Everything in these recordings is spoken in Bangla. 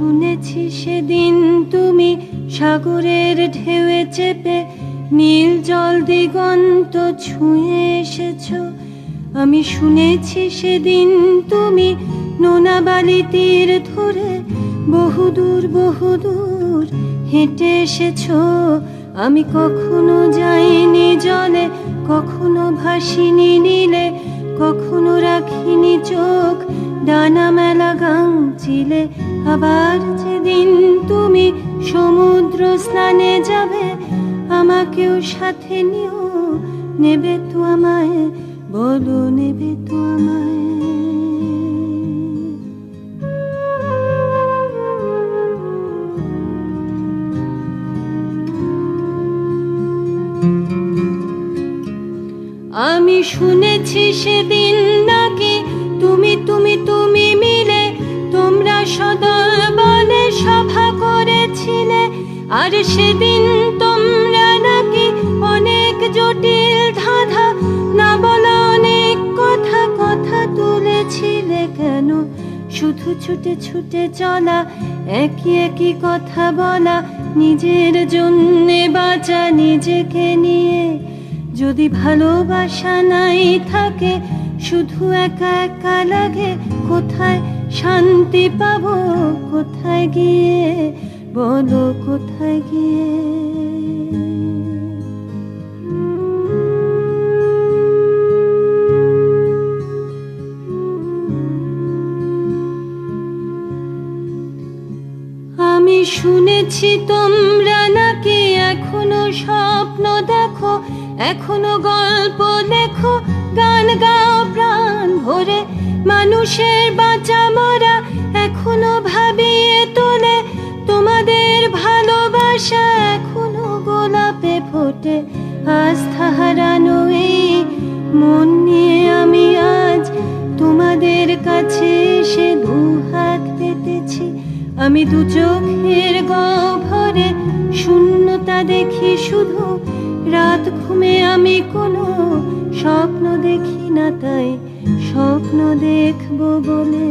শুনেছি সেদিন তুমি সাগরের ঢেউয়ে চেপে নীল জল দিগন্ত ছুঁয়ে এসেছো। আমি শুনেছি সেদিন তুমি নোনা বালি তীর ধরে বহুদূর বহুদূর হেঁটে এসেছো। আমি কখনো যাইনি জলে, কখনো ভাসিনি নীলে, কখনো রাখিনি চোখ ডানা মেলা গাংচিলে। আবার যেদিন তুমি সমুদ্র স্নানে যাবে, আমাকেও সাথে নিও, নেবে তো আমায়, বলো নেবে তো আমায়। আমি শুনেছি সেদিন নাকি তুমি তুমি তুমি মিলে তোমরা সদল বলে সভা করেছিলে। আর সেদিন তোমরা নাকি অনেক জটিল ধাঁধা না বলা অনেক কথা কথা তুলেছিলে। কেন শুধু ছুটে ছুটে চলা, একই একই কথা বলা, নিজের জন্যে বাঁচা নিজেকে নিয়ে। যদি ভালোবাসা নাই থাকে, শুধু একা একা লাগে, কোথায় শান্তি পাবো, কোথায় গিয়ে, বলো কোথায় গিয়ে। আমি শুনেছি তোমরা নাকি এখনো স্বপ্ন দেখো, এখনো গল্প লেখো, গান গাও প্রাণ ভরে, মানুষের বাঁচা মরা এখনো ভাবিয়ে তোলে। তোমাদের ভালোবাসা এখনো গোলাপে ফোটে। আস্থা হারানো এই মন নিয়ে আমি আজ তোমাদের কাছে এসে দুহাত পেতেছি। আমি দু চোখের গহ্বরে শূন্যতা দেখি শুধু, রাত ঘুমে আমি কোনো স্বপ্ন দেখি না, তাই স্বপ্ন দেখবো বলে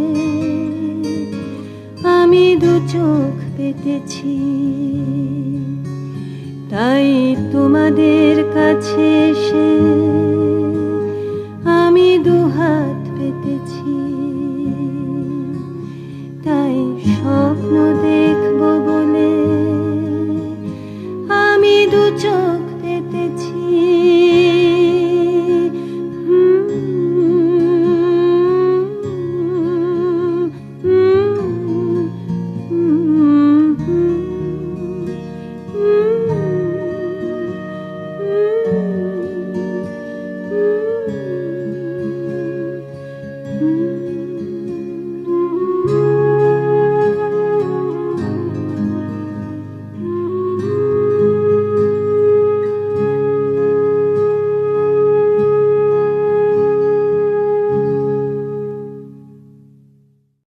আমি দু চোখ পেতেছি। তাই তোমাদের কাছে এসে